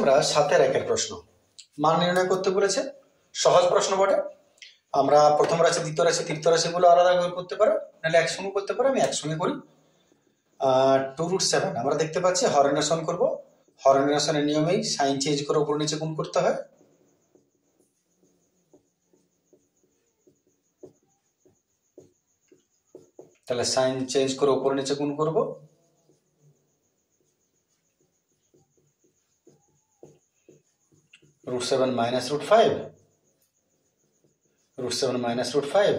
আমরা 7-1 প্রশ্ন মান নির্ণয় করতে বলেছে। সহজ প্রশ্ন বটে। আমরা প্রথম রাশি, দ্বিতীয় রাশি, তৃতীয় রাশিগুলো আলাদা করে করতে পারো, নাহলে একসঙ্গে করতে পারো। আমি একসঙ্গে করি। 2√7 আমরা দেখতে পাচ্ছি হরনেশন করব। হরনেশনের নিয়মেই সাইন চেঞ্জ করে উপর নিচে গুণ করতে হয়। তাহলে সাইন চেঞ্জ করে উপর নিচে গুণ করব। √7 - √5, √7 - √5,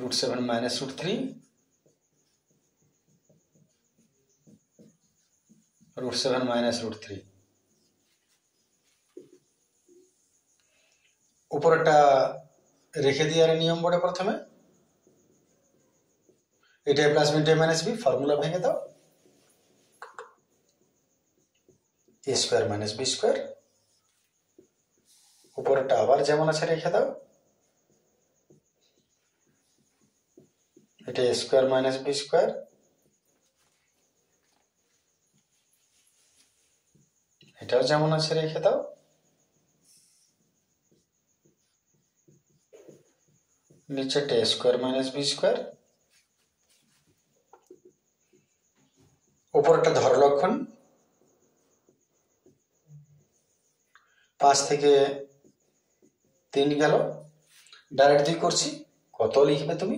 √7 - √3, √7 - √3। উপরেটা রেখে দেওয়ার নিয়ম বটে। প্রথমে এটা plus b minus b, formula ভেঙে দাও। a square minus b square. উপরেটা আবার যেমন আছে রেখে দাও। এটা a square minus b square. এটাও যেমন আছে রেখে দাও। নিচেটা a square minus b square. উপরেটা ধরলক্ষণ, 5 থেকে 3 গেল। ডাইরেক্ট 2 করছি। কত লিখবে তুমি?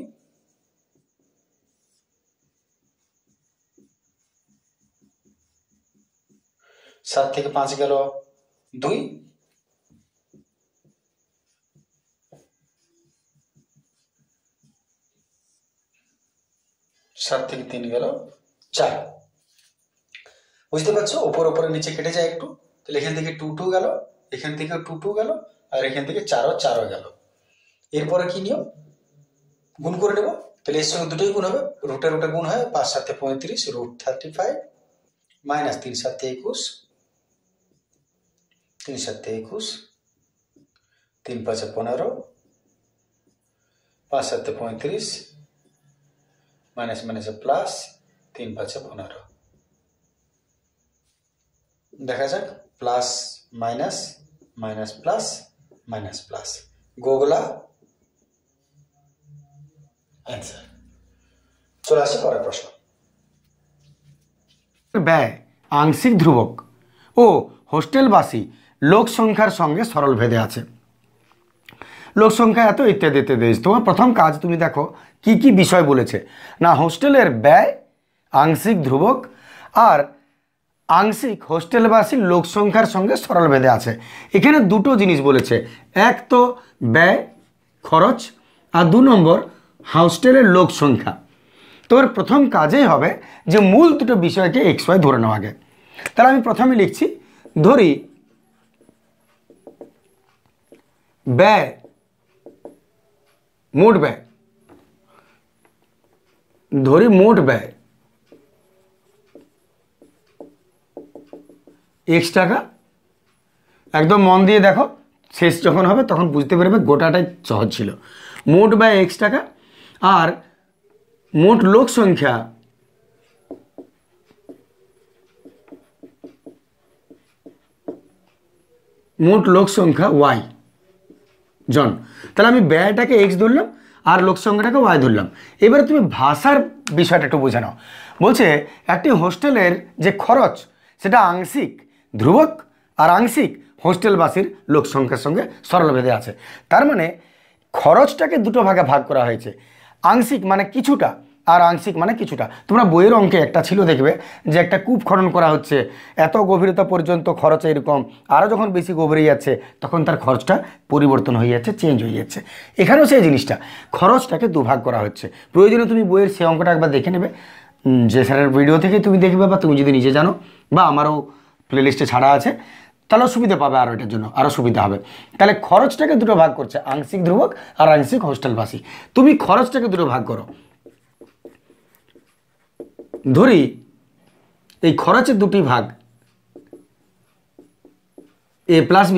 7 থেকে 5 গেল 2, 7 থেকে 3 গেল 4। বুঝতে পারছো? উপরে নিচে কেটে যায় একটু। তাহলে এখান থেকে 2 গেল, এখান থেকে 2 গেল, আর এখান থেকে 4 গেল। এরপরে কি নিয়ম? গুণ করে নেব। তাহলে এর সঙ্গে দুটোই গুণ হবে। রুটে গুণ হয়। 5 × 7 = 35, √35 মাইনাস 3 × 7 = 21, 3 × 7 = 21, 3 × 5 = 15, 5 × 7 = 35, মাইনাস মাইনাসে প্লাস, 3 × 5 = 15। দেখা যাক plus minus, minus plus, minus plus, Gogla answer. চলে আসছে পরের প্রশ্ন। ব্যয় আংশিক ধ্রুবক ও হোস্টেলবাসী লোক সংখ্যার সঙ্গে সরল ভেদে আছে। লোক সংখ্যা এত ইত্যাদি ইত্যাদি। তোমার প্রথম কাজ তুমি দেখো কি কি বিষয় বলেছে না, হোস্টেলের ব্যয় আংশিক ধ্রুবক আর আংশিক হোস্টেলবাসী লোক সংখ্যার সঙ্গে সরল ভেদে আছে। এখানে দুটো জিনিস বলেছে, এক তো ব্যয় খরচ, আর 2 নম্বর হোস্টেলের লোক সংখ্যা। তোমার প্রথম কাজেই হবে যে মূল দুটো বিষয়কে XY ধরে নেওয়া আগে। তাহলে আমি প্রথমে লিখছি, ধরি ব্যয়, মোট ব্যয়, ধরি মোট ব্যয় X টাকা। একদম মন দিয়ে দেখো, শেষ যখন হবে তখন বুঝতে পারবে গোটাটাই সহজ ছিল। মোট ব্যয় X টাকা আর মোট লোক সংখ্যা Y জন। তাহলে আমি ব্যয়টাকে X ধরলাম আর লোক সংখ্যাটাকে Y ধরলাম। এবারে তুমি ভাষার বিষয়টা একটু বুঝে নাও। বলছে একটি হোস্টেলের যে খরচ সেটা আংশিক ধ্রুবক আর আংশিক হোস্টেলবাসীর লোক সংখ্যার সঙ্গে সরলভেদে আছে। তার মানে খরচটাকে দুটো ভাগে ভাগ করা হয়েছে, আংশিক মানে কিছুটা আর আংশিক মানে কিছুটা। তোমরা বইয়ের অঙ্কে একটা ছিল দেখবে যে একটা কূপ খনন করা হচ্ছে, এত গভীরতা পর্যন্ত খরচ এরকম, আরও যখন বেশি গভীরে যাচ্ছে তখন তার খরচটা পরিবর্তন হয়ে যাচ্ছে, চেঞ্জ হয়ে যাচ্ছে। এখানেও সেই জিনিসটা, খরচটাকে দুভাগ করা হচ্ছে। প্রয়োজনে তুমি বইয়ের সেই অঙ্কটা একবার দেখে নেবে, যে স্যারের ভিডিও থেকে তুমি দেখবে, বা তুমি যদি নিজে জানো, বা আমারও প্লেলিস্টে ছাড়া আছে, তাহলেও সুবিধা পাবে, আরও এটার জন্য আরও সুবিধা হবে। তাহলে খরচটাকে দুটো ভাগ করছে, আংশিক ধ্রুবক আর আংশিক হোস্টেলবাসী। তুমি খরচটাকে দুটো ভাগ করো। ধরি এই খরচের দুটি ভাগ, A + B,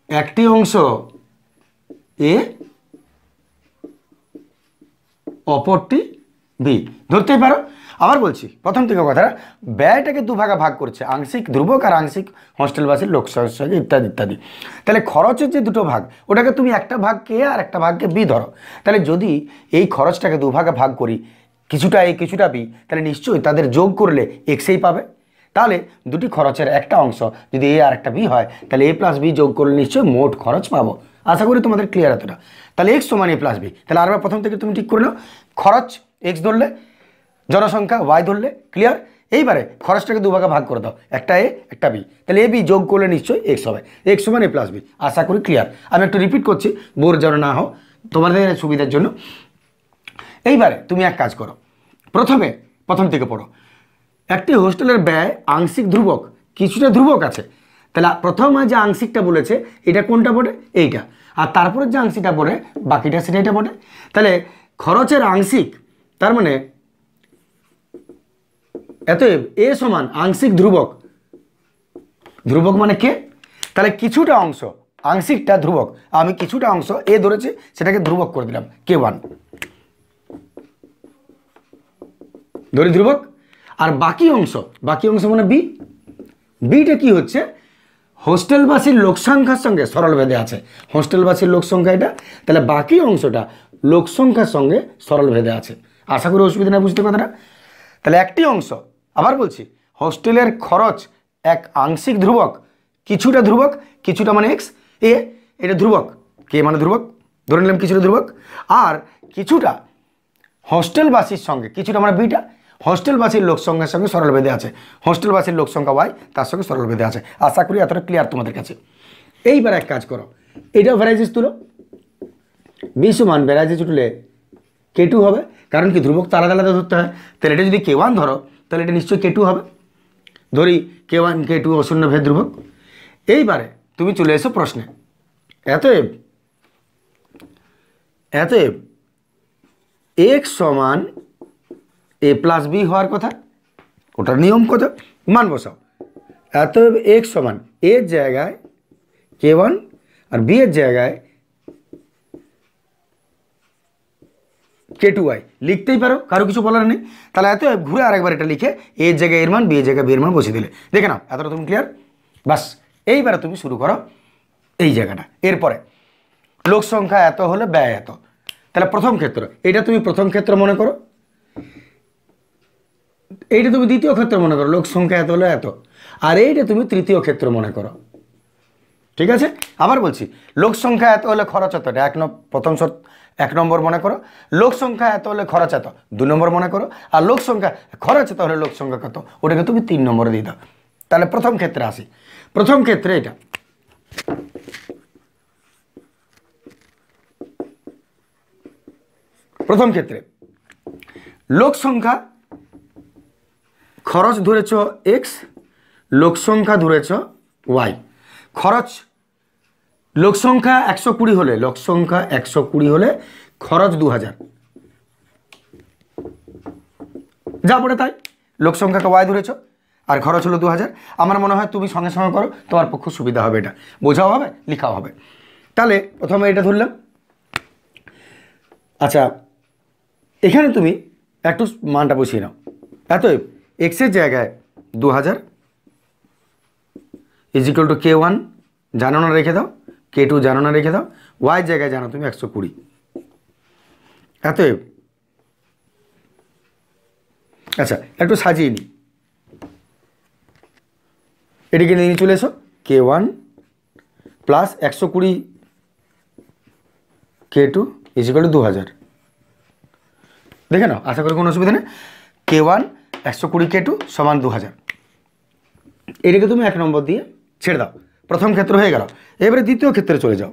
একটি অংশ A, অপরটি বি ধরতেই পারো। আবার বলছি প্রথম থেকে কথাটা, ব্যয়টাকে দুভাগে ভাগ করছে, আংশিক ধ্রুবক আর আংশিক হোস্টেলবাসীর লোক সহযোগী ইত্যাদি ইত্যাদি। তাহলে খরচের যে দুটো ভাগ, ওটাকে তুমি একটা ভাগকে আর একটা ভাগকে বি ধরো। তাহলে যদি এই খরচটাকে দুভাগে ভাগ করি, কিছুটা এ কিছুটা বি, তাহলে নিশ্চয়ই তাদের যোগ করলে এক্সেই পাবে। তাহলে দুটি খরচের একটা অংশ যদি এ আর একটা বি হয়, তাহলে এ প্লাস বি যোগ করলে নিশ্চয়ই মোট খরচ পাবো। আশা করি তোমাদের ক্লিয়ার এতটা। তাহলে এক্স সমান এ প্লাস বি। তাহলে আরবার প্রথম থেকে তুমি ঠিক করে নাও, খরচ এক্স ধরলে, জনসংখ্যা ওয়াই ধরলে, ক্লিয়ার। এইবারে খরচটাকে দুভাগে ভাগ করে দাও, একটা এ একটা বি, তাহলে এ বি যোগ করলে নিশ্চয়ই এক্স হবে। এক্স সমান এ প্লাস বি, আশা করি ক্লিয়ার। আমি একটু রিপিট করছি, বোর যেন না হও, তোমাদের সুবিধার জন্য। এইবারে তুমি এক কাজ করো, প্রথম থেকে পড়ো। একটি হোস্টেলের ব্যয় আংশিক ধ্রুবক, কিছুটা ধ্রুবক আছে। তাহলে প্রথমে যে আংশিকটা বলেছে এটা কোনটা পড়ে? এইটা। আর তারপরে যে আংশিকটা পড়ে বাকিটা সেটা এটা পড়ে। তাহলে খরচের আংশিক, তার মানে অতএব এ সমান আংশিক ধ্রুবক। ধ্রুবক মানে কে? তাহলে কিছুটা অংশ, আংশিকটা ধ্রুবক, আমি কিছুটা অংশ এ ধরেছি, সেটাকে ধ্রুবক করে দিলাম K1 ধরি ধ্রুবক। আর বাকি অংশ মানে বি। বিটা কি হচ্ছে? হোস্টেলবাসীর লোক সংখ্যার সঙ্গে সরল ভেদে আছে, হোস্টেলবাসীর লোক সংখ্যা এটা। তাহলে বাকি অংশটা লোক সংখ্যার সঙ্গে সরল ভেদে আছে। আশা করি অসুবিধা না বুঝতে কথাটা। তাহলে একটি অংশ, আবার বলছি, হোস্টেলের খরচ এক আংশিক ধ্রুবক, কিছুটা ধ্রুবক, কিছুটা মানে এক্স, এটা ধ্রুবক, কে মানে ধ্রুবক, ধরে নিলাম কিছুটা ধ্রুবক। আর কিছুটা হোস্টেলবাসীর সঙ্গে, কিছুটা মানে বিটা, হোস্টেলবাসীর লোক সংখ্যার সঙ্গে সরল ভেদে আছে, হোস্টেলবাসীর লোক সংখ্যা ওয়াই তার সঙ্গে সরল ভেদে আছে। আশা করি এতটা ক্লিয়ার তোমাদের কাছে। এইবার এক কাজ করো, এটাও ভ্যারাইজিস তুলো, বি সমান ভ্যারাইজিস তুলে K2 হবে, কারণ কি ধ্রুবক তো আলাদা আলাদা ধরতে হয়। তাহলে এটা যদি K1 ধরো, তাহলে এটা নিশ্চয়ই K2 হবে। ধরি K1 K2 অশূন্য ভেদ ধ্রুবক। এইবারে তুমি চলে এসো প্রশ্নে। অতএব এক্স সমান এ প্লাস বি হওয়ার কথা, ওটার নিয়ম কত মান বসাও। অতএব এক্স সমান এর জায়গায় K1 আর বি এর জায়গায় K2y লিখতেই পারো, কারো কিছু বলার নেই। তাহলে এত ঘুরে আরেকবার এটা লিখে এর জায়গায় এর মান, বি এর জায়গায় বি এর মান বসিয়ে দিলে, দেখে নাও এতটা তুমি ক্লিয়ার। বাস এইবারে তুমি শুরু করো এই জায়গাটা। এরপরে লোক সংখ্যা এত হলে ব্যয় এত। তাহলে প্রথম ক্ষেত্র, এটা তুমি প্রথম ক্ষেত্র মনে করো, এইটা তুমি দ্বিতীয় ক্ষেত্র মনে করো, লোক সংখ্যা এত হলে এত। আর এইটা তুমি তৃতীয় ক্ষেত্র মনে করো, ঠিক আছে। আবার বলছি, লোক সংখ্যা এত হলে খরচ এত, প্রথম শর্ত 1 নম্বর মনে করো। লোক সংখ্যা এত হলে খরচ এত 2 নম্বর মনে করো। আর লোক সংখ্যা খরচ এত হলে লোক সংখ্যা কত, ওটাকে তুমি 3 নম্বরে দিয়ে দাও। তাহলে প্রথম ক্ষেত্রে আসি। প্রথম ক্ষেত্রে এটা প্রথম ক্ষেত্রে লোক সংখ্যা, খরচ ধরেছ এক্স, লোক সংখ্যা ধরেছ ওয়াই। খরচ লোক সংখ্যা 120 হলে, লোক সংখ্যা 120 হলে খরচ 2000, যা পড়ে তাই। লোক সংখ্যাকে ওয়াই ধরেছ আর খরচ হলো 2000। আমার মনে হয় তুমি সঙ্গে সঙ্গে করো, তোমার পক্ষে সুবিধা হবে, এটা বোঝাও হবে লেখাও হবে। তাহলে প্রথমে এটা ধরলাম। আচ্ছা, এখানে তুমি একটু মানটা বসিয়ে নাও। অতএব এক্সের জায়গায় 2000 ইজ ইকুয়াল টু K1 জানো না রেখে দাও, K2 জানো না রেখে দাও, ওয়াই জায়গায় জানো তুমি 120। অতএব আচ্ছা একটু সাজিয়ে নিই, এটিকে নিয়ে চলে এসো। K1 plus 120 K2 is equal two 2000। দেখে নাও, আশা করি কোনো অসুবিধা নেই। K1 120 K2 সমান 2000। এটাকে তুমি 1 নম্বর দিয়ে ছেড়ে দাও, প্রথম ক্ষেত্র হয়ে গেল। এবারে দ্বিতীয় ক্ষেত্রে চলে যাও।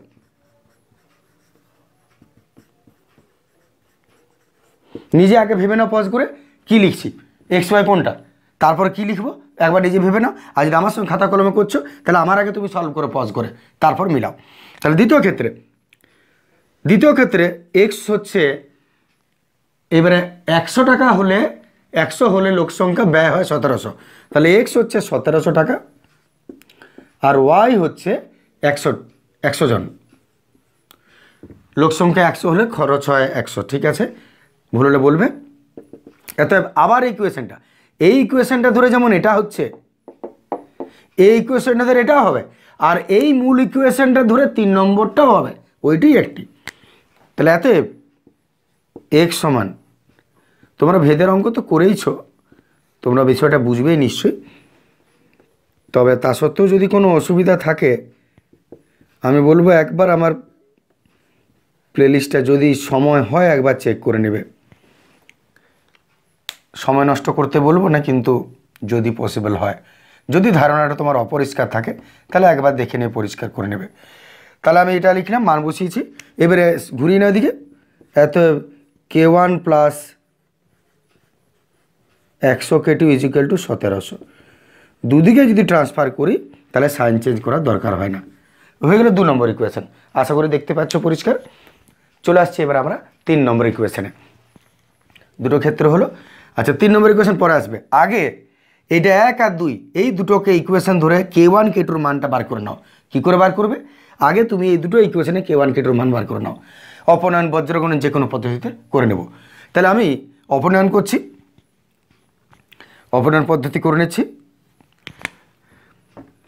নিজে আগে ভেবে নাও পজ করে কি লিখছি, এক্স ওয়াই কোনটা, তারপরে কি লিখবো একবার নিজে ভেবে নাও। আর যদি আমার সঙ্গে খাতা কলমে করছো তাহলে আমার আগে তুমি সলভ করো পজ করে, তারপর মিলাও। তাহলে দ্বিতীয় ক্ষেত্রে এক্স হচ্ছে, এবারে 100 টাকা হলে, 100 হলে লোক সংখ্যা ব্যয় হয় 1700। তাহলে এক্স হচ্ছে 1700 টাকা আর ওয়াই হচ্ছে 100 জন। লোক সংখ্যা 100 হলে খরচ হয় 100, ঠিক আছে, ভুল হলে বলবে। অতএব আবার এই ইকুয়েশনটা ধরে যেমন এটা হচ্ছে, এই ইকুয়েশনটা ধরে এটাও হবে, আর এই মূল ইকুয়েশনটা ধরে 3 নম্বরটাও হবে, ওইটাই একটি। তাহলে অতএব এক্স সমান, তোমরা ভেদের অঙ্ক তো করেইছো, তোমরা বিষয়টা বুঝবেই নিশ্চয়ই। তবে তা সত্ত্বেও যদি কোনো অসুবিধা থাকে আমি বলবো একবার আমার প্লেলিস্টটা যদি সময় হয় একবার চেক করে নেবে। সময় নষ্ট করতে বলবো না, কিন্তু যদি পসিবল হয়, যদি ধারণাটা তোমার অপরিষ্কার থাকে তাহলে একবার দেখে নিয়ে পরিষ্কার করে নেবে। তাহলে আমি এটা লিখলাম, মান বসিয়েছি। এবারে ঘুরিয়ে নেওয়ার দিকে, এত K1 plus 100 K2 is equal two 1700। দুদিকে যদি ট্রান্সফার করি তাহলে সাইন চেঞ্জ করার দরকার হয় না। হয়ে গেল 2 নম্বর ইকুয়েশন। আশা করি দেখতে পাচ্ছ পরিষ্কার। চলে আসছি এবার আমরা 3 নম্বর ইকুয়েশনে। দুটো ক্ষেত্র হলো। আচ্ছা, 3 নম্বর ইকুয়েশন পরে আসবে। আগে এইটা 1 আর 2 এই দুটোকে ইকুয়েশন ধরে K1 K2 মানটা বার করে নাও। কি করে বার করবে? আগে তুমি এই দুটো ইকুয়েশনে K1 K2 মান বার করে নাও। অপনয়ন, বজ্রগণন যে কোনো পদ্ধতিতে করে নেব। তাহলে আমি অপনয়ন করছি, অপনয়ন পদ্ধতি করে নিচ্ছি।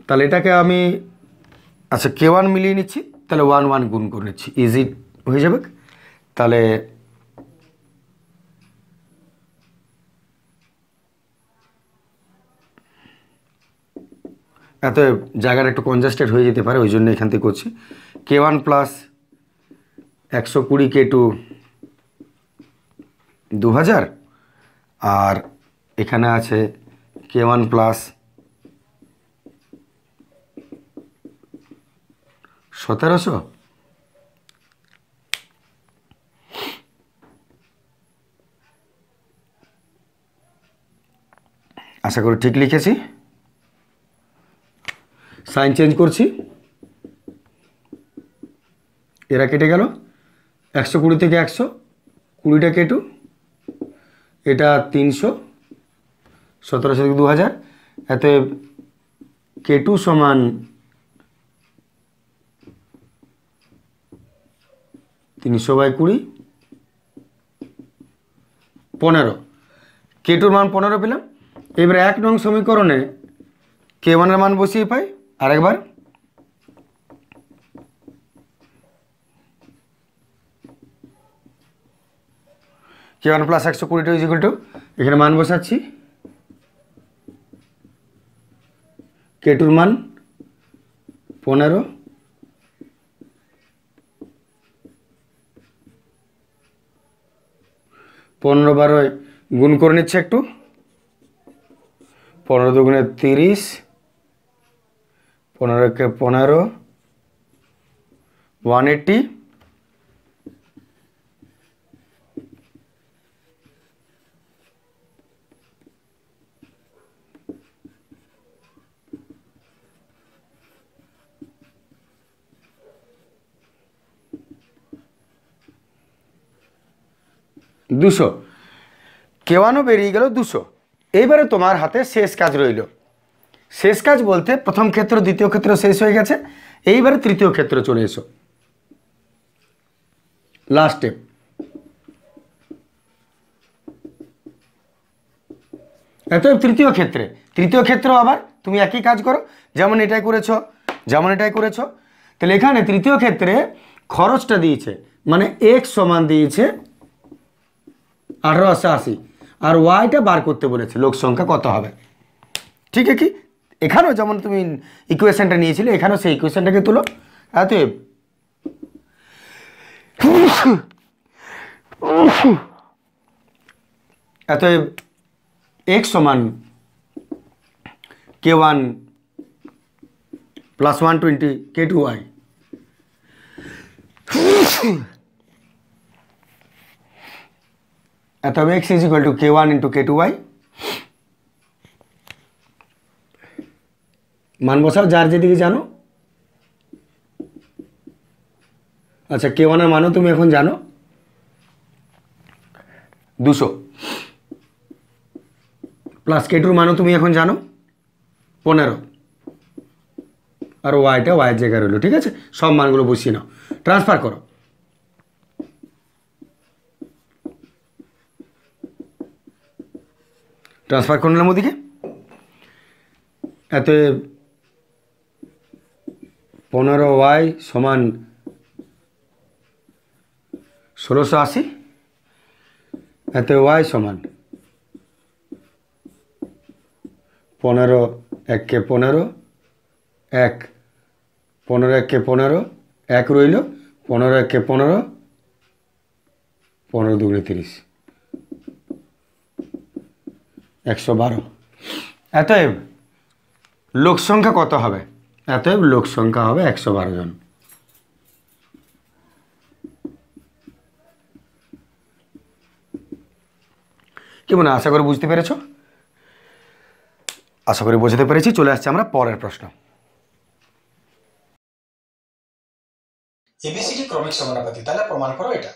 তাহলে এটাকে আমি আচ্ছা K1 মিলিয়ে নিচ্ছি, তাহলে 1 1 গুণ করে নিচ্ছি, ইজি হয়ে যাবে। তাহলে এত জায়গাটা একটু কনজাস্টেড হয়ে যেতে পারে, ওই জন্য এখান থেকে করছি। K1 প্লাস 120 K2 2000, আর এখানে আছে K1 প্লাস 1700। আশা করি ঠিক লিখেছি। সাইন চেঞ্জ করছি, এরা কেটে গেল। 120 থেকে 100, 20টা K2, এটা 300, 1700 থেকে 2000, এতে K2 সমান 300/20, 15। K2 মান 15 পেলাম। এবারে 1 নং সমীকরণে K1 এর মান বসিয়ে পাই আরেকবার। K1 প্লাস 120 ইজিক্যাল টু, এখানে মান বসাচ্ছি, K2 মান 15, 15 গুণ করে নিচ্ছে একটু, 15 দুগুণে 30, 15 কে 15, 180, দুশো। K1ও বেরিয়ে গেল 200। এইবারে তোমার হাতে শেষ কাজ রইল। শেষ কাজ বলতে প্রথম ক্ষেত্র দ্বিতীয় ক্ষেত্র শেষ হয়ে গেছে, এইবারে তৃতীয় ক্ষেত্র চলে এসো, লাস্ট স্টেপ। এত তৃতীয় ক্ষেত্র আবার তুমি একই কাজ করো, যেমন এটাই করেছো। তাহলে এখানে তৃতীয় ক্ষেত্রে খরচটা দিয়েছে, মানে x সমান দিয়েছে 1880, আর ওয়াইটা বার করতে বলেছে লোক সংখ্যা কত হবে। ঠিক আছে, কি এখানেও যেমন তুমি ইকুয়েশনটা নিয়েছিলে, এখানেও সেই ইকুয়েশনটাকে তুলো। অতএব x সমান K1 প্লাস 120 K2y, অতএব x is equal two K1 into K2y। মান বসাও যার যেদিকে জানো। আচ্ছা, K1 এর মানও তুমি এখন জানো 200, প্লাস K2 এর মানও তুমি এখন জানো 15, আর ওয়াইটা ওয়াইয়ের জায়গায় রইলো। ঠিক আছে, সব মানগুলো বসিয়ে নাও, ট্রান্সফার করো। ট্রান্সফার করে নিলাম ওদিকে। এতে 15y সমান 1680, এতে y সমান 15 1 15 1 15 1 15 1 রইল, 15 1 15 15 2 30 112। এতএব লোক সংখ্যা কত হবে? এতএব লোক সংখ্যা হবে 112 জন। কি মনে হয়? আশা করি বুঝতে পেরেছ, আশা করি বোঝাতে পেরেছি। চলে আসছে আমরা পরের প্রশ্ন। এবিসিডি ক্রমিক সমানুপাতি, তাহলে প্রমাণ করো এটা।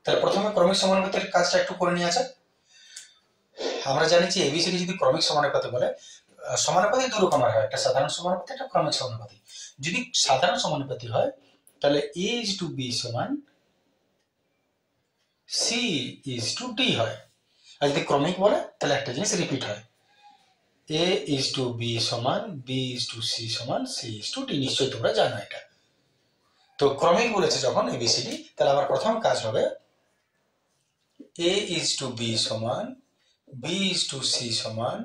তাহলে প্রথমে ক্রমিক সমানুপাতির কাজটা একটু করে নিয়ে আসা। আমরা জানি যে এবিসিডি যদি ক্রমিক সমানুপাতি বলে, সমানুপাতি দু রকমের হয়, একটা সাধারণ সমানুপাতি, একটা ক্রমিক সমানুপাতি। যদি সাধারণ সমানুপাতি হয় তাহলে এ ইজ টু বি সমান সি ইজ টু ডি হয়। আর যদি ক্রমিক বলে তাহলে একটা জিনিস রিপিট হয়, এ ইজ টু বি সমান বি ইজ টু সি সমান সি ইজ টু ডি। নিশ্চয়ই তোমরা জানো এটা। তো ক্রমিক বলেছে যখন এবিসিডি, তাহলে আমার প্রথম কাজ হবে এ ইজ টু বি সমান বি ইজ টু সি সমান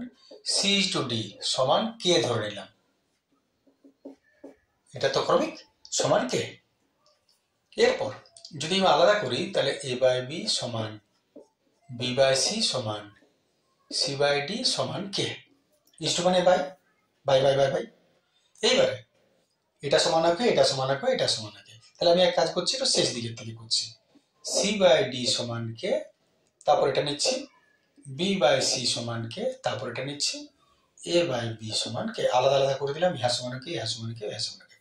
সি ইজ টু ডি সমান কে ধরে নিলাম। এটা তো ক্রমিক, সমান কে। এরপর যদি আমি আলাদা করি তাহলে এ বাই বি সমান বি বাই সি সমান সি বাই ডি সমান কে। ইজ টু মানে bye bye bye bye bye. এইবারে এটা সমান হবে, এটা সমান হবে, এটা সমান হবে। তাহলে আমি এক কাজ করছি, একটু শেষ দিকের থেকে করছি। সি বাই ডি সমান কে, তারপর এটা নিচ্ছি বি বাই সি সমান কে, তারপর এটা নিচ্ছি এ বাই বি সমান কে। আলাদা আলাদা করে দিলাম, ইহা সমান কে, ইহা সমান কে, ইহা সমান কে।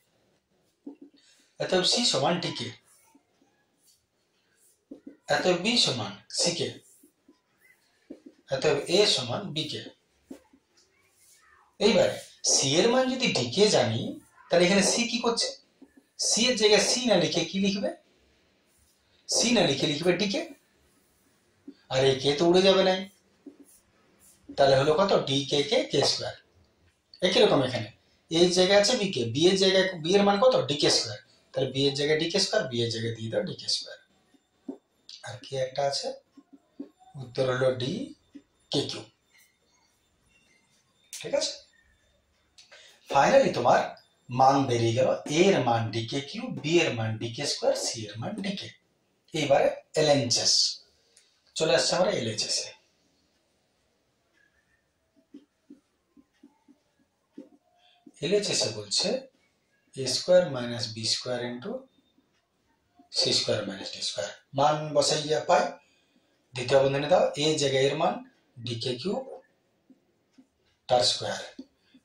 অতএব সি সমান ডি কে, অতএব বি সমান সি কে, অতএব এ সমান বি কে। এইবারে সি এর মান যদি ডি কে জানি, তাহলে এখানে সি কি করছে? সি এর জায়গায় সি না লিখে কি লিখবে? সি না লিখে লিখবে ডি কে। আর এই কে তো উড়ে যাবে না, তাহলে হলো কত? ডি কে কে কে স্কোয়ার। একই রকম এখানে এই জায়গায় আছে বি কে, বি এর জায়গায় বি এর মান কত? ডি কে স্কোয়ার। তাহলে বি এর জায়গায় ডি কে স্কোয়ার, বি এর জায়গায় দিয়ে দাও ডি কে স্কোয়ার। আর কে একটা আছে, উত্তর হলো ডি কে কিউ। ঠিক আছে, ফাইনালি তোমার মান বেরিয়ে গেল। এ এর মান ডি কে কিউ, বি এর মান ডি কে স্কোয়ার, সি এর মান ডি কে। এইবারে এলএনএস চলে আসছে আমরা এলএইচএস এ। এলএইচএস এ বলছে a square minus b square into c square minus d square. মান বসাই গিয়ে পাই, দ্বিতীয় বন্ধনী দাও, এ জায়গায় এর মান ডি কে কিউ তার স্কোয়ার,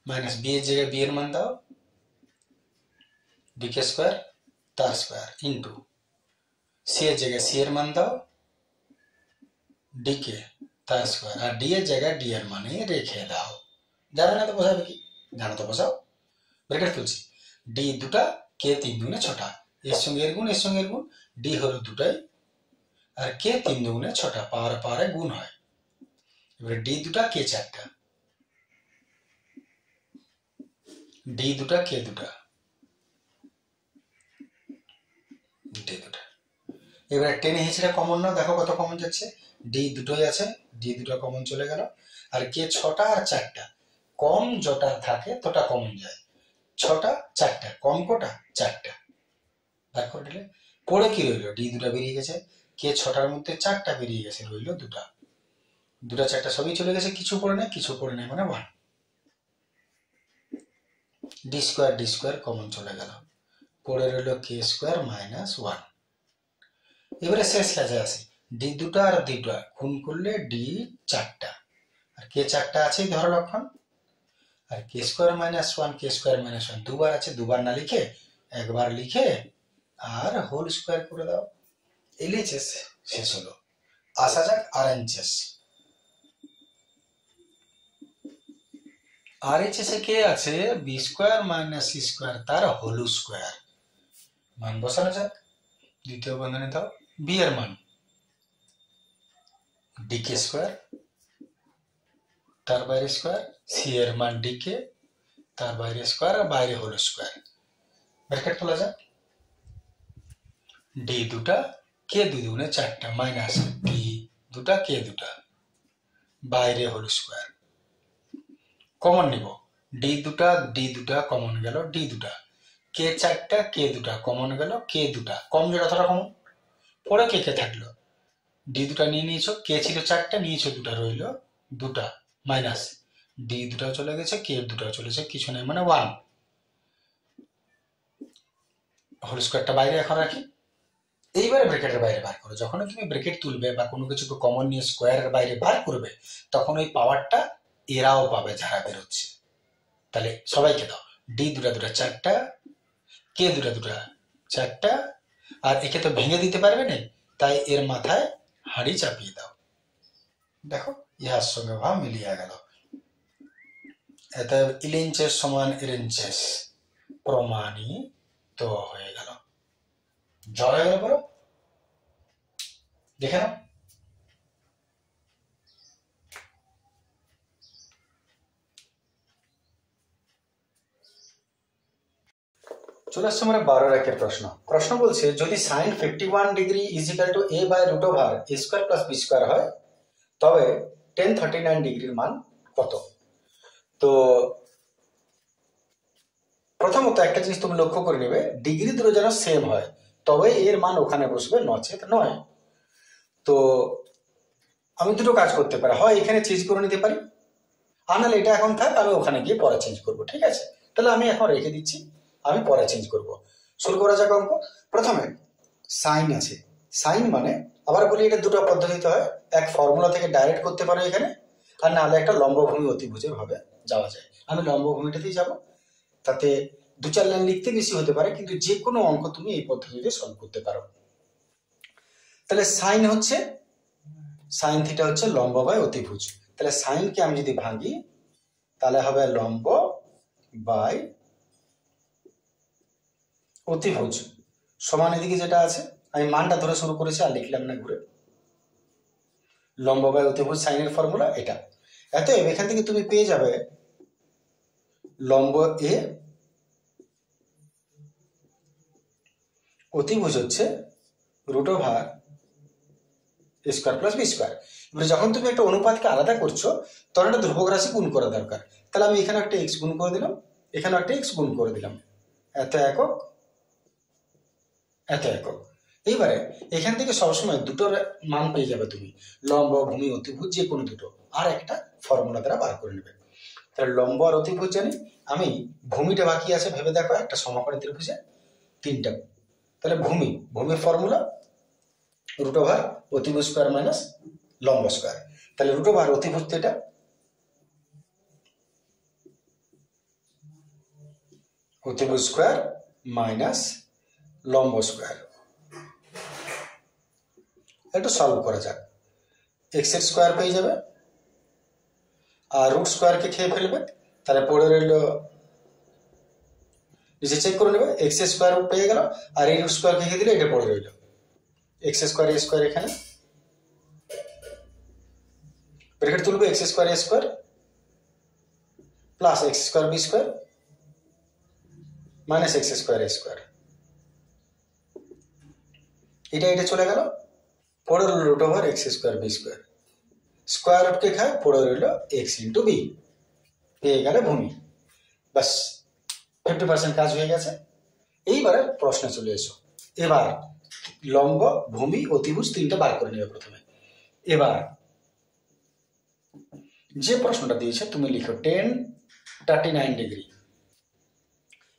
মাইনাস বি এর জায়গায় বি এর মান দাও ডি কে স্কোয়ার তার স্কোয়ার, ইন্টু সি এর জায়গায় সি এর মান দাও ডি কে তার স্কোয়ার, আর ডি এর জায়গায় ডি এর মানে রেখে দাও। জানো না তো বসাবে কি? জানো তো বসাও। ব্র্যাকেট তুলছি, ডি দুটা, কে তিন দুগুণে ছটা, এর সঙ্গে এর গুণ, এর সঙ্গে এর গুণ, ডি হলো দুটাই, আর কে তিন দুগুণে ছটা, পাওয়ারে পাওয়ারে গুণ হয়। এবারে ডি দুটা, কে চারটা, ডি দুটা, কে দুটা, ডি দুটা। এবারে টেনে হিঁচড়ে কমন নাও, দেখো কত কমন যাচ্ছে। ডি দুটোই আছে, ডি দুটো কমন চলে গেল, আর কে ছটা আর চারটা, কম যটা থাকে তোটা কমন যায়। ছটা চারটা, কম কোটা? চারটা। ভাগ করে দিলে পড়ে কি রইল? ডি দুটা বেরিয়ে গেছে, কে ছটার মধ্যে চারটা বেরিয়ে গেছে, রইল দুটা। দুটা চারটা সবই চলে গেছে, কিছু পড়ে নেই, কিছু পড়ে নেই মানে 1। ডি স্কোয়ার কমন চলে গেল, পড়ে রইল কে স্কোয়ার মাইনাস 1। এবারে শেষ কাজে আসি, ডি দুটা আর দুটা গুণ করলে ডি চারটা, আর কে চারটা আছেই ধরো লক্ষণ, আর কে স্কোয়ার মাইনাস 1, কে স্কোয়ার মাইনাস 1 দুবার আছে, দুবার না লিখে একবার লিখে আর হোল স্কোয়ার করে দাও। এলএইচএস শেষ হলো। আসা যাক আরএইচএস। আরএইচএস এ কে আছে? B square minus C square তার হোল স্কোয়ার। মান বসানো যাক, দ্বিতীয় বন্ধনী দাও, বি এর মান ডি কে স্কোয়ার তার বাইরে স্কোয়ার, সি এর মান ডিকে, তার বাইরে স্কোয়ার আর বাইরে হোল স্কোয়ার। ব্র্যাকেট খোলা যাক, ডি দুটা, কে দুই দুগুণে চারটা, মাইনাস ডি দুটা, কে দুটা, বাইরে হোল স্কোয়ার। কমন নিব, ডি দুটা কমন গেল, ডি দুটা, কে চারটা, কে দুটা কমন গেল, কে দুটা কম যে যতটা কমন, পরে কে কে থাকলো, ডি দুটা নিয়ে নিয়েছো, কে ছিল চারটা, নিয়েছো দুটা, রইল দুটা, মাইনাস ডি দুটাও চলে গেছে, কে দুটাও চলেছে, কিছু নেই মানে 1। হোল স্কোয়ারটা বাইরে এখন রাখি। এইবারে ব্র্যাকেটের বাইরে বার করো, যখন তুমি ব্র্যাকেট তুলবে বা কোনো কিছুকে কমন নিয়ে স্কোয়ারের বাইরে বার করবে, তখন ওই পাওয়ারটা এরাও পাবে যারা বেরোচ্ছে। তাহলে সবাইকে দাও, ডি দুটা দুটা চারটা, কে দুটা দুটা চারটা, আর একে তো ভেঙে দিতে পারবে না, তাই এর মাথায় হাঁড়ি চাপিয়ে দাও। দেখো ইহার সঙ্গে ভাব মিলিয়ে গেল। অতএব ইলিঞ্চেস সমান ইরেঞ্চেস প্রমাণিত হয়ে গেল। জল হয়ে গেল পুরো, দেখে নাও। চলে আসছে আমরা 12 একের প্রশ্ন। প্রশ্ন বলছে যদি sine 51 degree is equal to a by root over a square plus B square হয়, তবে tan 39 ডিগ্রির মান কত? তো প্রথমত একটা জিনিস তুমি লক্ষ্য করে নেবে, ডিগ্রি দুটো যেন সেম হয়, তবে এর মান ওখানে বসবে, নচেত নয়। তো আমি দুটো কাজ করতে পারি, হয় এখানে চেঞ্জ করে নিতে পারি, আর নাহলে এটা এখন থাক, আমি ওখানে গিয়ে পরে চেঞ্জ করবো, ঠিক আছে? তাহলে আমি এখন রেখে দিচ্ছি, আমি পরে চেঞ্জ করব। শুরু করা যাক অঙ্ক। প্রথমে সাইন আছে, সাইন মানে আবার বলি এটা দুটো পদ্ধতিতে হয়, এক ফর্মুলা থেকে ডাইরেক্ট করতে পারো এখানে, আর নাহলে একটা লম্বভূমি অতিভুজে ভাবে যাওয়া যায়। আমি লম্বভূমিটাতেই যাব, তাতে 2-4 লাইন লিখতে বেশি হতে পারে, কিন্তু যে কোনো অঙ্ক তুমি এই পদ্ধতিতে সলভ করতে পারো। তাহলে সাইন হচ্ছে, সাইন থিটা হচ্ছে লম্ব বাই অতিভুজ। তাহলে সাইনকে আমি যদি ভাঙি, তাহলে হবে লম্ব বাই অতিভুজ সমান এদিকে যেটা আছে, আমি মানটা ধরে শুরু করেছি আর লিখলাম না ঘুরে, লম্ব বাই অতিভুজ সাইনের ফর্মুলা এটা। অতএব এখান থেকে তুমি পেয়ে যাবে লম্ব এ, অতিভুজ হচ্ছে root over a square plus B square. এবার যখন তুমি একটা অনুপাতকে আলাদা করছো, তখন একটা ধ্রুবক রাশি গুণ করা দরকার। তাহলে আমি এখানে একটা এক্স গুণ করে দিলাম, এখানে একটা এক্স গুণ করে দিলাম, এত একক এত একক। এইবারে এখান থেকে সবসময় দুটোর মান পেয়ে যাবে তুমি, লম্ব ভূমি অতিভুজ যে কোনো দুটো, আর একটা ফর্মুলা দ্বারা বার করে নেবে। তাহলে লম্ব আর অতিভুজ জানি, আমি ভূমিটা বাকি আছে, ভেবে দেখো একটা সমকোণী ত্রিভুজে তিনটা, তাহলে ভূমির ফর্মুলা রুট ওভার অতিভুজ স্কোয়ার মাইনাস লম্ব স্কোয়ার। তাহলে রুট ওভার অতিভুজ এটা, অতিভুজ স্কোয়ার মাইনাস লম্ব স্কোয়ার। একটু সলভ করা যাক, এক্স এর স্কোয়ার পেয়ে যাবে আর রুট স্কোয়ারকে খেয়ে ফেলবে, তাহলে পড়ে রইল, নিচে চেক করে নেবে, এক্স স্কোয়ার পেয়ে গেল, আর এই রুট স্কোয়ার খেয়ে দিলে এটা পড়ে রইল, এক্স স্কোয়ার এ স্কোয়ার, এখানে ব্র্যাকেট তুলবে, x square a square plus x square b square minus x square a square, এটা চলে গেল, পড়ে রইল root over x square b square, square রুটকে খায়, পড়ে রইল এক্স ইন্টু বি, পেয়ে গেলে ভূমি। বাস 50% কাজ হয়ে গেছে। এইবারে প্রশ্নে চলে এসো। এবার লম্ব ভূমি অতিভুজ তিনটা বার করে নেবে প্রথমে। এবার যে প্রশ্নটা দিয়েছে তুমি লিখো tan 39 ডিগ্রি।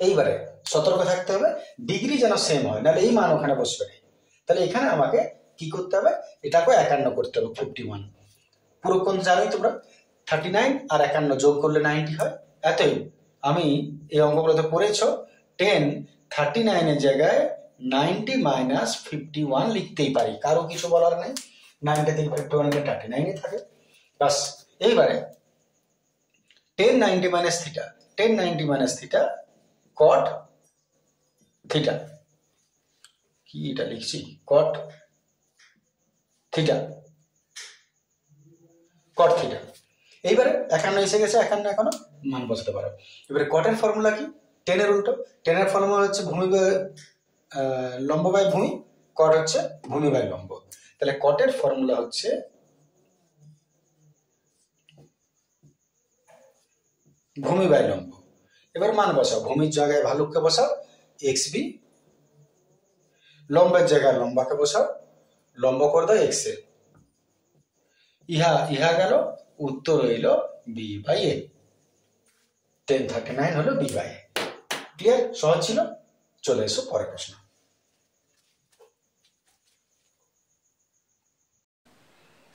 এইবারে সতর্ক থাকতে হবে, ডিগ্রি যেন সেম হয়, নাহলে এই মান ওখানে বসবে না। তাহলে এখানে আমাকে কি করতে হবে, এটাকে 51 করতে হবে, 51 পুরো কোণ জানোই তোমরা, 39 আর 51 যোগ করলে 90 হয়। এতই আমি এই অঙ্কগুলোতে পড়েছো, 10 39 এর জায়গায় 90 মাইনাস 51 লিখতেই পারি, কারো কিছু বলার নেই, 90 থেকে 51 এ 39 থাকে। বাস এইবারে 10 90 মাইনাস থিটা, 10 90 মাইনাস থিটা কট থিটা, কি এটা লিখছি, কট থিটা, কট থিটা। এইবারে 51 এসে গেছে, 51 এখনো মান বসাতে পারো। এবারে কটের ফর্মুলা কি? টেনের উল্টো। টেনের ফর্মুলা হচ্ছে ভূমি লম্ব বাই ভূমি, কট হচ্ছে ভূমি বাই লম্ব। তাহলে কটের ফর্মুলা হচ্ছে ভূমি বাই লম্ব। এবার মান বসাও, ভূমির জায়গায় ভালুককে বসাও এক্স বি, লম্বের জায়গায় লম্বাকে বসাও, লম্ব করে দাও এক্স এ। ইহা ইহা গেল, উত্তর হইল বি বাই এ। 1039 হলো বি বাই এ। ক্লিয়ার? সহজ ছিল। চলে এসো পরের প্রশ্ন।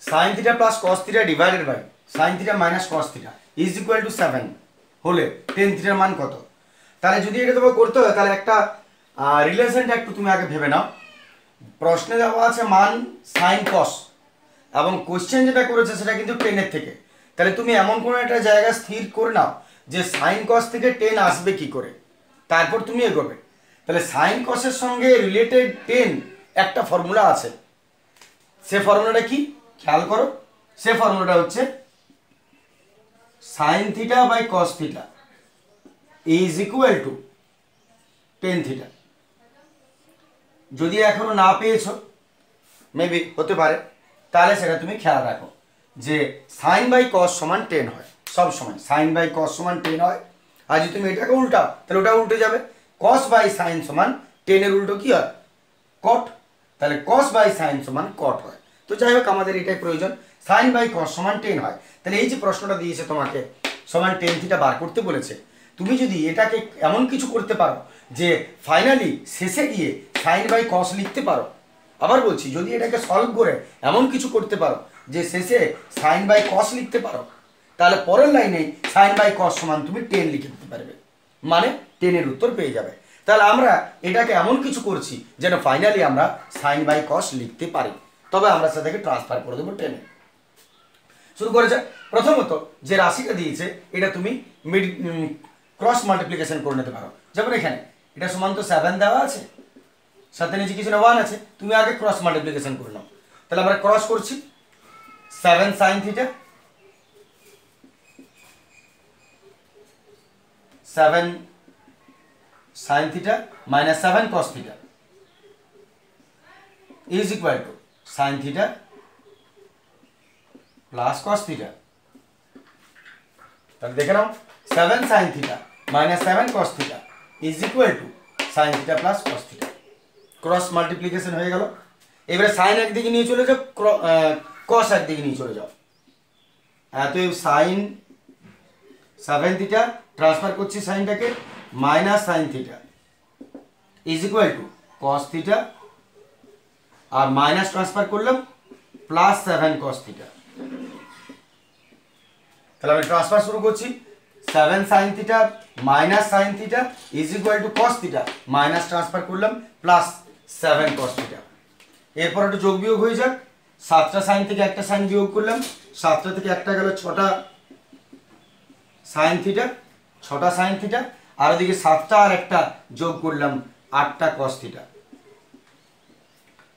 Sine theta plus cos theta divided by sine theta minus cos theta is equal to 7 হলে টেন থিটার মান কত? তাহলে যদি এটা তোমাকে করতে হয় তাহলে একটা রিলেশনটা একটু তুমি আগে ভেবে নাও। প্রশ্নে দেওয়া আছে মান সাইন কস, এবং কোশ্চেন যেটা করেছে সেটা কিন্তু টেনের থেকে। তাহলে তুমি এমন কোনো একটা জায়গা স্থির করে নাও যে সাইন কস থেকে টেন আসবে কি করে, তারপর তুমি এগোবে। তাহলে সাইন কসের সঙ্গে রিলেটেড টেন একটা ফর্মুলা আছে, সে ফর্মুলাটা কি খেয়াল করো। সে ফর্মুলাটা হচ্ছে sine theta by cos theta is equal to tan theta. যদি এখনো না পেয়েছো, মেবি হতে পারে, তাহলে সেটা তুমি খেয়াল রাখো যে সাইন বাই কস সমান টেন হয় সব সময়। সাইন বাই কস সমান টেন হয়। আর যদি তুমি এটাকে উল্টাও তাহলে ওটা উল্টে যাবে। কস বাই সাইন সমান টেনের উল্টো কি হয়? কট। তাহলে কস বাই সাইন সমান কট হয়। তো যাই হোক, আমাদের এটাই প্রয়োজন, সাইন বাই কস সমান টেন হয়। তাহলে এই যে প্রশ্নটা দিয়েছে তোমাকে সমান টেন থিটা বার করতে বলেছে, তুমি যদি এটাকে এমন কিছু করতে পারো যে ফাইনালি শেষে গিয়ে সাইন বাই কস লিখতে পারো, আবার বলছি যদি এটাকে সলভ করে এমন কিছু করতে পারো যে শেষে সাইন বাই কস লিখতে পারো, তাহলে পরের লাইনে সাইন বাই কস সমান তুমি টেন লিখে দিতে পারবে, মানে টেনের উত্তর পেয়ে যাবে। তাহলে আমরা এটাকে এমন কিছু করছি যেন ফাইনালি আমরা সাইন বাই কস লিখতে পারি, তবে আমরা সেটাকে ট্রান্সফার করে দেবো টেনে। শুরু করেছে। প্রথমত যে রাশিটা দিয়েছে এটা তুমি ক্রস মাল্টিপ্লিকেশন করে নিতে পারো। যেমন এখানে এটা সমান তো 7 দেওয়া আছে, সাথে নিচে কিছু না 1 আছে, তুমি আগে ক্রস মাল্টিপ্লিকেশন করে নাও। তাহলে আমরা ক্রস করছি 7 sine theta 7 sine theta minus 7 cos theta is equal two sign theta plus cos theta. তাহলে দেখে নাও 7 sine theta minus 7 cos theta is equal two sign theta plus cos theta. Cross multiplication হয়ে গেল। এবারে sign একদিকে নিয়ে চলে যাও, কস একদিকে নিয়ে চলে যাও। তো সাইন 7 থিটা ট্রান্সফার করছি সাইনটাকে, minus sine theta is equal to cos theta, আর মাইনাস ট্রান্সফার করলাম প্লাস 7 কস থিটা। তাহলে আমি ট্রান্সফার শুরু করছি 7 sine theta minus sine theta is equal to cos theta, minus transfer করলাম প্লাস 7 কস থিটা। এরপর একটু যোগ বিয়োগ হয়ে যাক। 7টা সাইন থেকে একটা সাইন বিয়োগ করলাম, 7টা থেকে একটা গেল 6টা সাইন থিটা, 6টা সাইন থিটা, আর ওদিকে 7টা আর একটা যোগ করলাম 8টা কস থিটা।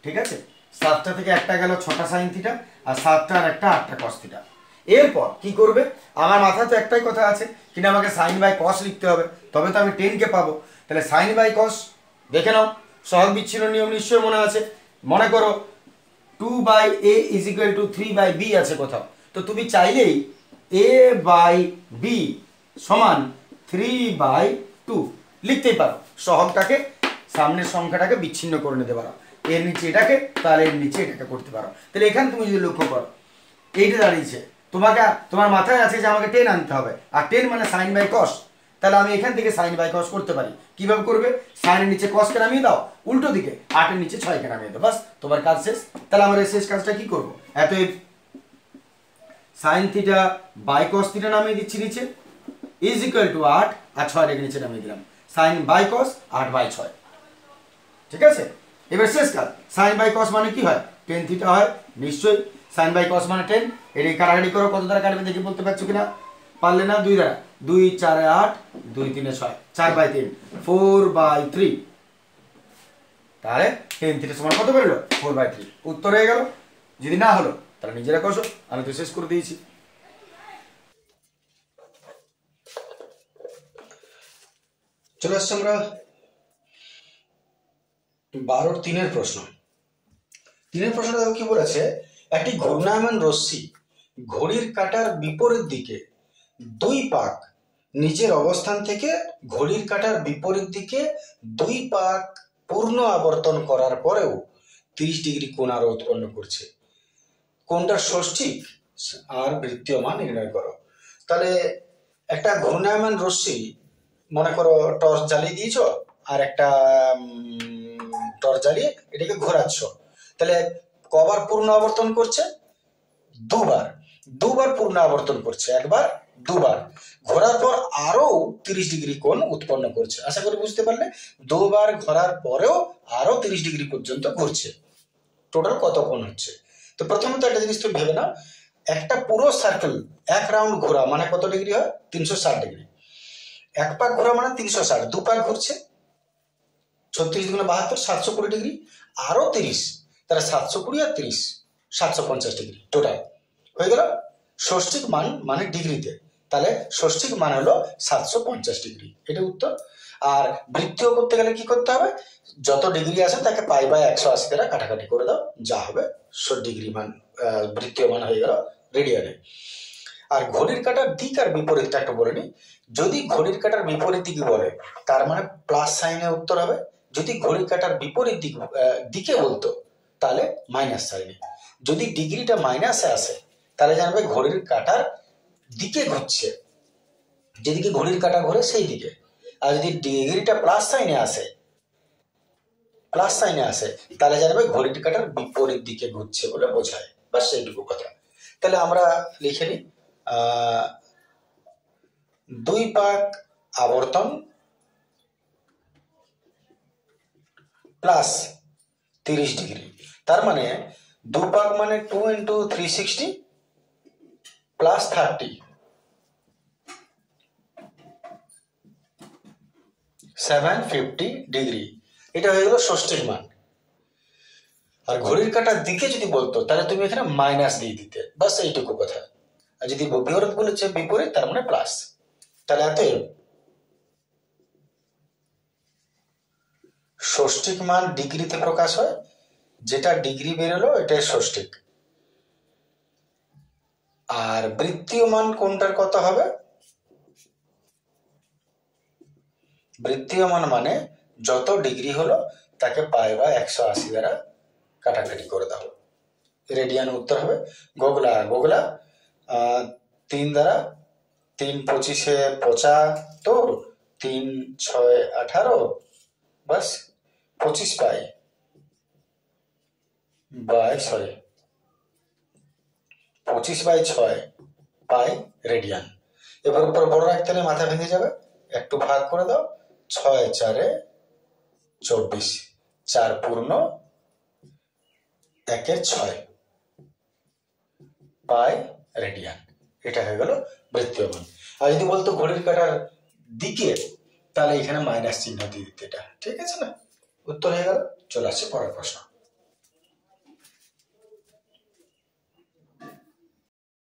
ঠিক আছে, 7টা থেকে একটা গেল 6টা সাইন থিটা, আর 7টা আর একটা 8টা কস থিটা। এরপর কি করবে? আমার মাথায় তো একটাই কথা আছে, কিনা আমাকে সাইন বাই কস লিখতে হবে, তবে তো আমি 10 কে পাবো। তাহলে সাইন বাই কস দেখে নাও, সহগ বিচ্ছিন্ন নিয়ম নিশ্চয়ই মনে আছে। মনে করো 2/a is equal two 3/b আছে কোথাও, তো তুমি চাইলেই a বাই b সমান 3/2 লিখতেই পারো। সহগটাকে সামনের সংখ্যাটাকে বিচ্ছিন্ন করে নিতে পারো, এর নিচে এটাকে, তাহলে এর নিচে এটাকে করতে পারো। তাহলে এখানে তুমি যদি লক্ষ্য করো এইটা দাঁড়িয়েছে, তোমার মাথায় আছে যে আমাকে 10 আনতে হবে, আর 10 মানে সাইন বাই কস। তাহলে আমি এখান থেকে সাইন বাই কস করতে পারি। কিভাবে করবে? সাইনের নিচে কসকে নামিয়ে দাও, উল্টো দিকে 8 এর নিচে 6 কে নামিয়ে দাও, বাস তোমার কাজ শেষ। তাহলে আমরা এই শেষ কাজটা কি করব? এত sine theta by cos theta নামিয়ে দিচ্ছি নিচে, ইজ ইকুয়াল টু 8 আর 6 রেখে নিচে নামিয়ে দিলাম, সাইন বাই কস 8/6। ঠিক আছে, এবার শেষ কাজ। সাইন বাই কস মানে কি হয়? 10 থিটা হয় নিশ্চয়ই। সাইন বাই কস মানে 10। এটাই কাটাকাটি করো, কত দ্বারা কাটবে দেখি বলতে পারছো কিনা। পারলে না 2 দ্বারা, 2 4 8, 2 3 6, 4/3, 4/3। তাহলে 10 থিটা সমান কত বেরোলো? 4/3। উত্তর হয়ে গেল। যদি না হলো তাহলে নিজেরা কষো, আমি তো শেষ করে দিয়েছি। চলে আসছে আমরা 12-3 প্রশ্ন। 3 প্রশ্ন দেখো কি বলেছে, একটি ঘূর্ণায়মান রশ্মি ঘড়ির কাঁটার বিপরীত দিকে 2 পাক নিচের অবস্থান থেকে ঘড়ির কাঁটার বিপরীত দিকে 2 পাক পূর্ণ আবর্তন করার পরেও 30 ডিগ্রি কোণ আরো উৎপন্ন করছে। কোণটা ষষ্ঠিক আর বৃত্তীয় মান নির্ণয় করো। তাহলে একটা ঘূর্ণায়মান রশ্মি, মনে করো টর্চ জ্বালিয়ে দিয়েছ আর একটা টর্চ জ্বালিয়ে এটাকে ঘোরাচ্ছ, তাহলে কবার পূর্ণ আবর্তন করছে? 2 বার পূর্ণ আবর্তন করছে, একবার 2 বার ঘোরার পর আরো 30 ডিগ্রি কোণ উৎপন্ন করছে। আশা করি বুঝতে পারলে, 2 বার ঘোরার পরেও আরো 30 ডিগ্রি পর্যন্ত ঘুরছে। টোটাল কত কোণ হচ্ছে? তো প্রথমত একটা জিনিস তুমি ভেবে নাও, একটা পুরো সার্কেল 1 রাউন্ড ঘোরা মানে কত ডিগ্রি হয়? 360 ডিগ্রি। 1 পাক ঘোরা মানে 360, 2 পাক ঘুরছে 36 × 72, 720 ডিগ্রি, আরো 30, তাহলে 720 আর 30 750 ডিগ্রি টোটাল হয়ে গেল। ষষ্ঠিক মান মানে ডিগ্রিতে, তাহলে ষষ্ঠিক মান হলো 750 ডিগ্রি, এটা উত্তর। আর বৃত্তীয় করতে গেলে কি করতে হবে? যত ডিগ্রি আছে তাকে পাই বাই 180 দ্বারা কাটাকাটি করে দাও, যা হবে ডিগ্রি মান, বৃত্তীয় মান হয়ে গেল রেডিয়ানে। আর ঘড়ির কাঁটার দিক আর বিপরীতটা একটু বলে নি। যদি ঘড়ির কাঁটার বিপরীত দিকে বলে তার মানে প্লাস সাইনে উত্তর হবে। যদি ঘড়ির কাঁটার বিপরীত দিকে বলতো তাহলে মাইনাস সাইনে। যদি ডিগ্রিটা মাইনাসে আসে তাহলে জানবে ঘড়ির কাঁটার দিকে ঘুরছে, যেদিকে ঘড়ির কাঁটা ঘোরে সেই দিকে। আর যদি ডিগ্রিটা প্লাস সাইনে আসে তাহলে জানবে ঘড়ির কাঁটার বিপরীত দিকে ঘুরছে বলে বোঝায়। বাস সেইটুকু কথা। তাহলে আমরা লিখে নিই 2 পাক আবর্তন প্লাস 30 ডিগ্রি, তার মানে 2 পাক মানে 2 × 360 প্লাস 30, 750 ডিগ্রি। এটা হয়ে গেল ষষ্ঠিক মান। আর ঘড়ির কাঁটার দিকে যদি বলতো তাহলে তুমি এখানে মাইনাস দিয়ে দিতে, বাস এইটুকু কথা। আর যদি বিপরীত বলেছে বিপরীত, তার মানে প্লাস। তাহলে এতই ষষ্ঠিক মান ডিগ্রিতে প্রকাশ হয়, যেটা ডিগ্রি বেরোলো এটাই ষষ্ঠিক। আর বৃত্তীয় মান কোনটার কত হবে? বৃত্তীয় মান মানে যত ডিগ্রি হলো তাকে পাই বাই 180 দ্বারা কাটাকাটি করে দাও, রেডিয়ান উত্তর হবে। গোগলা 3 দ্বারা 3 × 25 75, 3 × 6 18, বাস 25 pi by 6, 25 by 6 pi radian. এবার উপর বড় রাখতে হলে মাথা ভেঙে যাবে, একটু ভাগ করে দাও, 6 × 4 = 24, 4 পূর্ণ 1 × 6 পাই রেডিয়ান। এটা হয়ে গেল বৃত্তীয় মান। আর যদি বলতো ঘড়ির কাঁটার দিকে, তাহলে এখানে মাইনাস চিহ্ন দিয়ে দিতে, এটা ঠিক আছে না? উত্তর হয়ে গেল। চলে আসছে পরের প্রশ্ন।